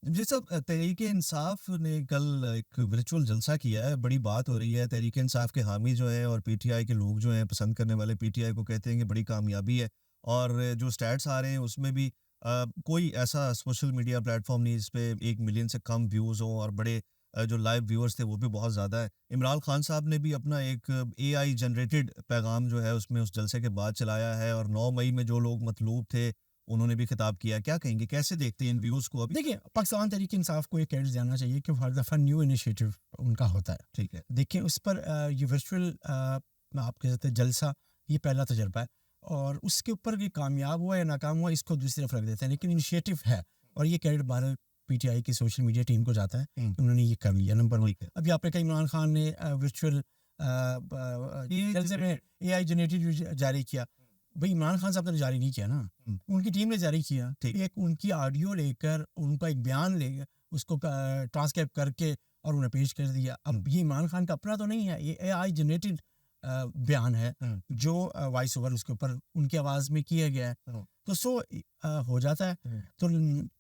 जी साहब, तहरीक-ए-इंसाफ ने कल एक वर्चुअल जलसा किया है, बड़ी बात हो रही है। तहरीक-ए-इंसाफ के हामी जो हैं और पीटीआई के लोग जो हैं, पसंद करने वाले पीटीआई को कहते हैं कि बड़ी कामयाबी है। और जो स्टैट्स आ रहे हैं उसमें भी कोई ऐसा सोशल मीडिया प्लेटफ़ॉर्म नहीं जिस पे 1 मिलियन से कम व्यूज़ हों और बड़े जो लाइव व्यूअर्स थे वो भी बहुत ज़्यादा है। इमरान खान साहब ने भी अपना एक एआई जनरेटेड पैगाम जो है उसमें उस जलसे के बाद चलाया है, और 9 मई में जो लोग मतलूब थे उन्होंने भी खिताब किया। क्या कहेंगे? कैसे देखते हैं इन व्यूज़ को अभी? देखिए, पाकिस्तान तहरीक-ए-इंसाफ को ये क्रेडिट देना चाहिए कि हर दफ़ा न्यू इनिशिएटिव उनका होता है। ठीक है। देखिए उस पर ये वर्चुअल आप कह सकते हैं जलसा, ये पहला तजुर्बा है और उसके ऊपर ये कामयाब हुआ या नाकाम हुआ इसको दूसरी तरफ रख देते हैं, लेकिन इनिशिएटिव है और ये क्रेडिट बहरहाल पीटीआई की सोशल मीडिया टीम को जाता है कि उन्होंने ये कर लिया। नंबर 1, ठीक है। अभी आपने कहा इमरान खान ने वर्चुअल ये जलसे में एआई जनरेटेड जारी किया। भाई इमरान खान साहब ने जारी नहीं किया ना, हुँ, उनकी टीम ने जारी किया। ठीक। एक उनकी ऑडियो लेकर उनका एक बयान लेकर उसको ट्रांसक्राइब करके और उन्हें पेश कर दिया। अब ये इमरान खान का अपना तो नहीं है, ये एआई जनरेटेड बयान है हुँ, जो वॉइस ओवर उसके ऊपर उनकी आवाज़ में किया गया है। हुँ, तो हो जाता है। हुँ। तो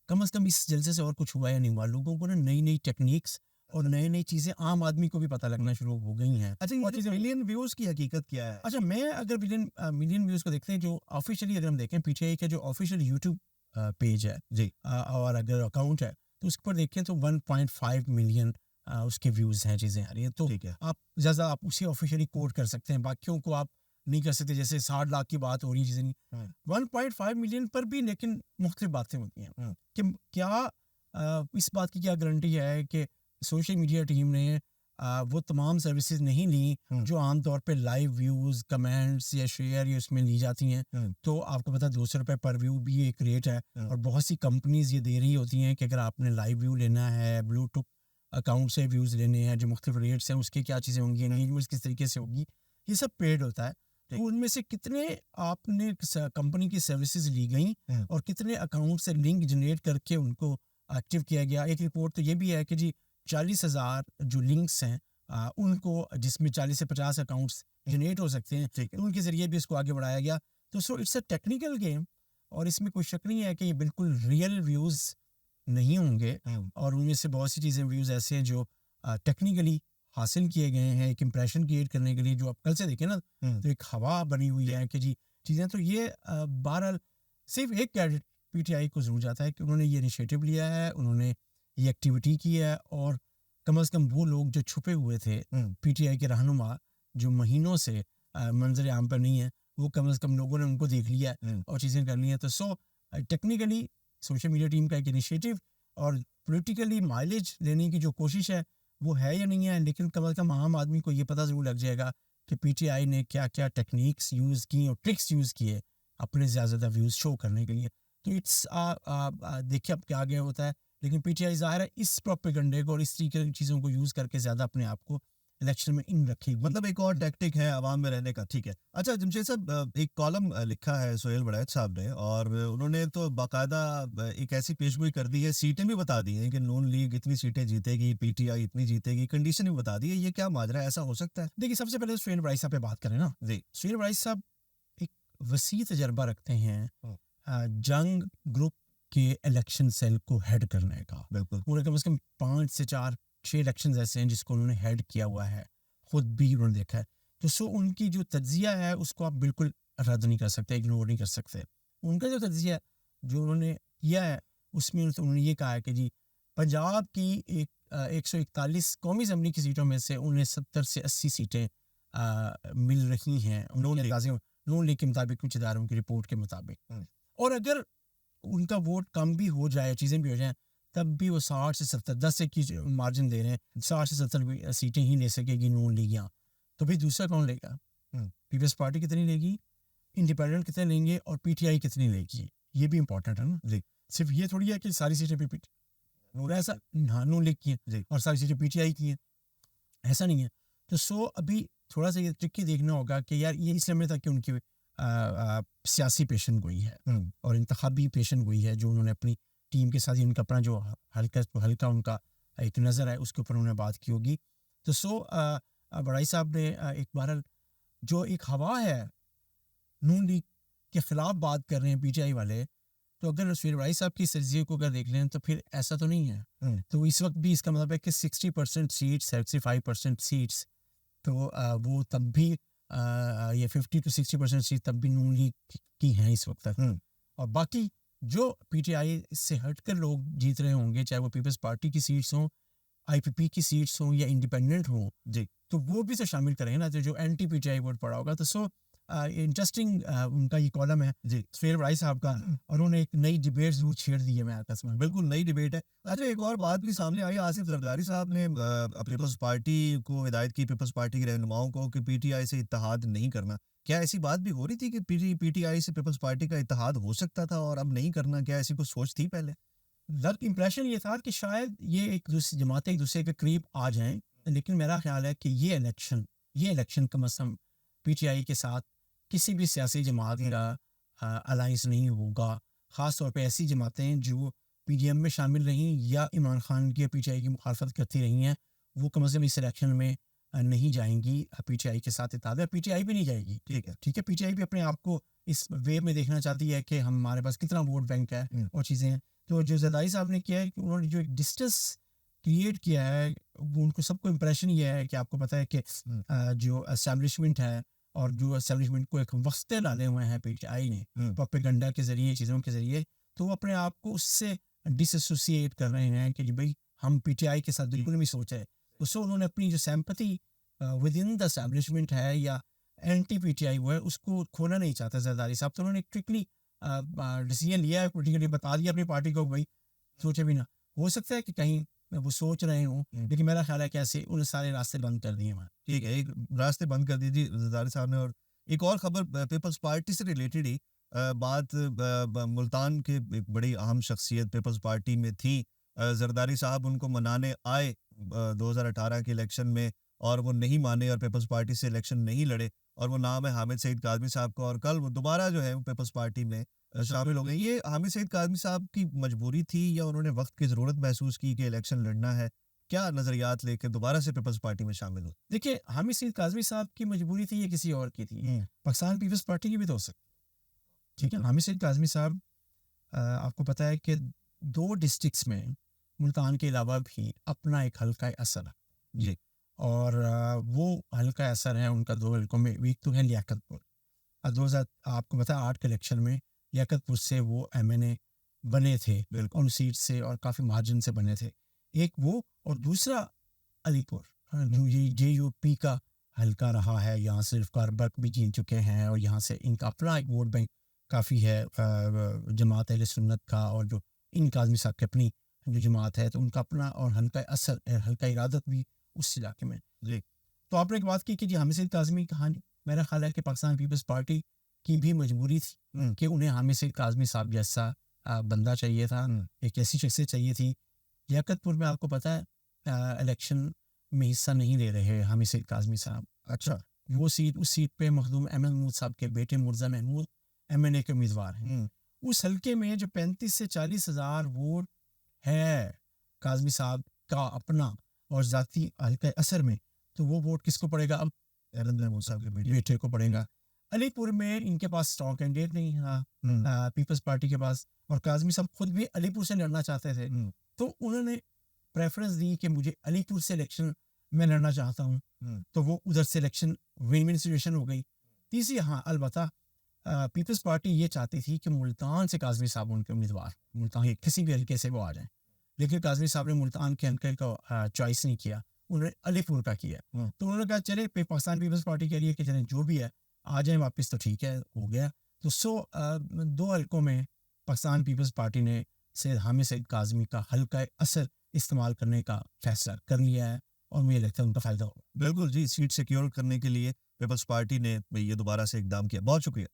कम से कम इस जलसे से और कुछ हुआ या नहीं हुआ, लोगों को ना नई नई टेक्निक्स और नई नई चीज़ें आम आदमी को भी पता लगना शुरू हो गई हैं। अच्छा, और ये जो चीज़ें मिलियन व्यूज़ की हकीकत क्या है? अच्छा, मैं अगर मिलियन व्यूज़ को देखते हैं, जो ऑफ़िशियली अगर हम देखें पीटीआई का जो ऑफ़िशियल यूट्यूब पेज है जी। और अगर अकाउंट है, तो उसके ऊपर देखें तो 1.5 मिलियन उसके व्यूज़ हैं, चीज़ें आ रही हैं। तो ठीक है। आप ज़्यादा आप उसे ऑफ़िशियली कोट कर सकते हैं, बाकियों को आप नहीं कर सकते, जैसे 60 लाख की बात हो रही है, चीज़ें नहीं। हुँ, 1.5 मिलियन पर भी लेकिन मुख्तलिफ बातें होती हैं हुँ, कि क्या इस बात की क्या गारंटी है कि सोशल मीडिया टीम ने वो तमाम सर्विसेज नहीं ली हुँ, जो आमतौर पे लाइव व्यूज़, कमेंट्स या शेयर या उसमें ली जाती हैं। हुँ, तो आपको पता है ₹200 पर व्यू भी एक रेट है हुँ, और बहुत सी कंपनीज़ ये दे रही होती हैं कि अगर आपने लाइव व्यू लेना है, ब्लूटूथ अकाउंट से व्यूज़ लेने हैं, जो मुख्तलिफ रेट्स हैं, उसकी क्या चीज़ें होंगी, एंगेजमेंट्स किस तरीके से होगी, ये सब पेड होता है। ठीक। तो उनमें से कितने आपने कंपनी की सर्विसेज ली गई हुँ, और कितने अकाउंट से लिंक जनरेट करके उनको एक्टिव किया गया। एक रिपोर्ट तो ये भी है कि जी 40,000 जो लिंक्स हैं उनको, जिसमें 40 से 50 अकाउंट्स जनरेट हो सकते हैं, ठीक है। तो उनके ज़रिए भी इसको आगे बढ़ाया गया। तो इट्स अ टेक्निकल गेम और इसमें कोई शक नहीं है कि ये बिल्कुल रियल व्यूज़ नहीं होंगे हुँ, और उनमें से बहुत सी चीज़ें व्यूज़ ऐसे हैं जो टेक्निकली हासिल किए गए हैं एक इंप्रेशन क्रिएट करने के लिए। जो आप कल से देखें ना, हुँ, तो एक हवा बनी हुई है कि जी चीज़ें, तो ये बहरहाल सिर्फ एक क्रेडिट पीटीआई को ज़रूर जाता है कि उन्होंने ये इनिशिएटिव लिया है, उन्होंने ये एक्टिविटी की है और कम से कम वो लोग जो छुपे हुए थे, हुँ, पीटीआई के रहनुमा जो महीनों से मंजर आम पर नहीं है, वो कम से कम लोगों ने उनको देख लिया है हुँ। और चीज़ें कर ली हैं। तो टेक्निकली सोशल मीडिया टीम का एक इनिशिएटिव और पॉलिटिकली माइलेज लेने की जो कोशिश है वो है या नहीं है, लेकिन कम से कम आम आदमी को ये पता ज़रूर लग जाएगा कि पीटीआई ने क्या क्या टेक्निक्स यूज़ की और ट्रिक्स यूज़ किए अपने ज़्यादा व्यूज़ शो करने के लिए। तो देखिए अब क्या आगे होता है, लेकिन पीटीआई ज़ाहिर है इस प्रोपेगेंडे को और इस तरीके की चीज़ों को यूज़ करके ज़्यादा अपने आप को इलेक्शन में इन रखेगी। मतलब एक और टैक्टिक है अवाम में रहने का, ठीक है। अच्छा जमशेद साहब, एक कॉलम लिखा है सोहेल वड़ैच साहब ने, और उन्होंने तो बाकायदा एक ऐसी पेशगोई कर दी है, सीटें भी बता दी हैं कि नून लीग इतनी सीटें जीतेगी, पीटीआई इतनी जीतेगी, कंडीशन भी बता दी है। ये क्या माजरा है, ऐसा हो सकता है? देखिए, सबसे पहले सुहेल वड़ाई साहब पे बात करें ना, जी। सुहेल वड़ाई साहब एक वसी तजर्बा रखते हैं हुँ, जंग ग्रुप के इलेक्शन सेल को हेड करने का। बिल्कुल। उन्होंने कम से कम 5 से 4 6 इलेक्शन ऐसे हैं जिसको उन्होंने हेड किया हुआ है, खुद भी उन्होंने देखा है। तो उनकी जो तज्जिया है उसको आप बिल्कुल रद्द नहीं कर सकते, इग्नोर नहीं कर सकते। उनका जो तज्जिया है जो उन्होंने किया है उसमें उन्होंने ये कहा है कि जी पंजाब की 141 कौमी असम्बली की सीटों में से उन्हें 70 से 80 सीटें मिल रही हैं नून उनके लीग। अंदाजे, नून लीग के मुताबिक, कुछ इदारों की रिपोर्ट के मुताबिक। हुँ, और अगर उनका वोट कम भी हो जाए, चीज़ें भी हो जाएँ, तब भी वो 60 से 70, 10 की मार्जिन दे रहे हैं, 60 से 70 भी सीटें ही ले सकेगी नून लीग यहाँ। तो फिर दूसरा कौन लेगा? हुँ, पीपल्स पार्टी कितनी लेगी? इंडिपेंडेंट कितने लेंगे और पीटीआई कितनी लेगी? ये भी इम्पोर्टेंट है ना। जी, सिर्फ ये थोड़ी है कि सारी सीटें नून ऐसा, हाँ, नून लीग की हैं जी, और सारी सीटें पीटीआई की हैं, ऐसा नहीं है। तो अभी थोड़ा-सा ये ट्रिकी देखना होगा कि यार ये इस लम्हे तक कि उनकी सियासी पेशन गोई है हुँ, और इंतखाबी पेशन गोई है जो उन्होंने अपनी टीम के साथ ही उनका अपना जो हल्का उनका एक नज़र है उसके ऊपर उन्होंने बात की होगी। तो बड़ाई साहब ने एक बहरहाल जो एक हवा है नून लीग के खिलाफ बात कर रहे हैं पीटीआई वाले, तो अगर शफीर भाई साहब की सर्जियों को अगर देख लें तो फिर ऐसा तो नहीं है। तो इस वक्त भी इसका मतलब है कि 60% सीट्स, 65% सीट्स, तो वो तब भी ये 50 to 60% सीट तब भी नून लीग की हैं इस वक्त तक। और बाकी जो पीटीआई से हटकर लोग जीत रहे होंगे, चाहे वो पीपल्स पार्टी की सीट्स हों, आईपीपी की सीट्स हों या इंडिपेंडेंट हों जी, तो वो भी तो शामिल करें ना, तो जो एंटी पीटीआई वोट पड़ा होगा। तो सो इंटरेस्टिंग उनका ये कॉलम है जी। सफीर भाई साहब का, और उन्होंने एक नई डिबेट जरूर छेड़ दी है मैं आपस में। बिल्कुल नई डिबेट है। अच्छा, एक और बात भी सामने आई, आसिफ जरदारी साहब ने पीपल्स पार्टी को हिदायत की, पीपल्स पार्टी के रहनुमाओं को, कि पीटीआई से इत्तेहाद नहीं करना। क्या ऐसी बात भी हो रही थी कि पीटीआई से पीपल्स पार्टी का इत्तेहाद हो सकता था और अब नहीं करना? क्या ऐसी कुछ सोच थी पहले? लग इम्प्रेशन ये था कि शायद ये एक दूसरी जमातें एक दूसरे के करीब आ जाएं, लेकिन मेरा ख्याल है कि ये इलेक्शन कम अज़ कम पीटीआई के साथ किसी भी सियासी जमात का अलाइंस नहीं होगा। ख़ास तौर पे ऐसी जमातें जो पीडीएम में शामिल रहीं या इमरान खान की पीटीआई की मुखालफत करती रही हैं, वो कम अज़ कम इस इलेक्शन में नहीं जाएंगी पीटीआई के साथ इत्तेहाद है। पीटीआई भी नहीं जाएगी, ठीक है। पीटीआई भी अपने आप को इस वे में देखना चाहती है कि हमारे पास कितना वोट बैंक है और चीज़ें हैं। तो जो जरदारी साहब ने किया है कि उन्होंने जो एक डिस्टेंस क्रिएट किया है, वो उनको सबको इम्प्रेशन ये है कि आपको पता है कि जो एस्टेब्लिशमेंट है और जो एस्टेब्लिशमेंट को एक वस्ते डाले हुए हैं पीटीआई ने प्रोपेगेंडा के ज़रिए, चीज़ों के ज़रिए, तो वो अपने आप को उससे डिसएसोसिएट कर रहे हैं कि जी भाई हम पीटीआई के साथ बिल्कुल भी सोचा है। उससे उन्होंने अपनी जो सैम्पथी विद इन द एस्टेब्लिशमेंट है या एंटी पीटीआई वो है, उसको खोना नहीं चाहता जरदारी साहब। तो उन्होंने स्ट्रिक्टली डिसीजन लिया है, पोलिटिकली बता दिया अपनी पार्टी को, भाई सोचे भी ना। हो सकता है कि कहीं वो सोच रहे हों, लेकिन मेरा ख्याल है कि ऐसे उन्हें सारे रास्ते बंद कर दिए हैं। ठीक है, एक रास्ते बंद कर दीजिए जरदारी साहब ने। और एक और खबर पीपल्स पार्टी से रिलेटेड ही बात, मुल्तान के एक बड़ी अहम शख्सियत पीपल्स पार्टी में थी, जरदारी साहब उनको मनाने आए 2018 के इलेक्शन में, और वो नहीं माने और पीपल्स पार्टी से इलेक्शन नहीं लड़े, और वो नाम है हामिद सईद काज़मी साहब का, और कल वो दोबारा जो है वो पीपल्स पार्टी में शामिल हो गए। ये हामिद सईद काज़मी साहब की मजबूरी थी या उन्होंने वक्त की ज़रूरत महसूस की कि इलेक्शन लड़ना है? क्या नज़रियात लेके दोबारा से पीपल्स पार्टी में शामिल हुए? देखिए, हामिद सईद काज़मी साहब की मजबूरी थी या किसी और की थी, पाकिस्तान पीपल्स पार्टी की भी तो हो सकती, ठीक है। हामिद सईद काज़मी साहब, आपको पता है कि 2 डिस्ट्रिक्ट्स में मुल्तान के अलावा भी अपना एक हल्का असर है जी। और वो हल्का असर है उनका 2 हल्कों में। एक तो है लियाकतपुर, 2000 आपको पता है 8 के इलेक्शन में लियाकतपुर से वो एमएनए बने थे उन सीट से, और काफ़ी मार्जिन से बने थे। एक वो, और दूसरा अलीपुर, जो ये जेयूपी का हल्का रहा है, यहाँ से इफ्तार बर्क भी जीत चुके हैं और यहाँ से इनका अपना एक वोट बैंक काफ़ी है जमात अहले सुन्नत का, और जो इन काज़मी साहब की अपनी जो जमात है, तो उनका अपना और हल्का असर, हल्का इरादत भी उस इलाके में। जी। तो आपने एक बात की कि जी हामिद सईद काज़मी की कहानी, मेरा ख्याल है कि पाकिस्तान पीपल्स पार्टी की भी मजबूरी थी कि उन्हें हामिद सईद काज़मी साहब जैसा बंदा चाहिए था, एक ऐसी शख्सियत चाहिए थी। लियाकतपुर में आपको पता है इलेक्शन में हिस्सा नहीं ले रहे हामिद सईद काज़मी साहब। अच्छा। वो सीट, उस सीट पे मखदूम अहमद महमूद साहब के बेटे मुर्जा महमूद एमएनए के उम्मीदवार हैं। उस हल्के में जो 35 से 40 हज़ार वोट है काज़मी साहब का अपना और ज़ाती हल्का असर में, तो वो वोट किसको पड़ेगा? अब अहमद महमूद साहब के बेटे को पड़ेगा। अलीपुर में इनके पास स्ट्रॉन्ग कैंडिडेट नहीं था पीपल्स पार्टी के पास, और काज़मी साहब खुद भी अलीपुर से लड़ना चाहते थे, तो उन्होंने प्रेफरेंस दी कि मुझे अलीपुर से इलेक्शन मैं लड़ना चाहता हूँ, तो वो उधर से इलेक्शन विन विन सिचुएशन हो गई। तीसरी, हाँ अलबत्ता पीपल्स पार्टी ये चाहती थी कि मुल्तान से काज़मी साहब उनके उम्मीदवार, मुल्तान किसी भी हल्के से वो आ जाएं, लेकिन काज़मी साहब ने मुल्तान के हल्के का चॉइस नहीं किया, उन्होंने अलीपुर का किया। तो उन्होंने कहा चले पाकिस्तान पीपल्स पार्टी के लिए कि चले जो भी है आ जाएं वापस, तो ठीक है, हो गया। तो 2 हल्कों में पाकिस्तान पीपल्स पार्टी ने सैयद हामिद सईद काज़मी का हल्का असर इस्तेमाल करने का फैसला कर लिया है, और मुझे लगता है उनका फ़ायदा होगा। बिल्कुल जी, सीट सिक्योर करने के लिए पीपल्स पार्टी ने ये दोबारा से इकदाम किया। बहुत शुक्रिया।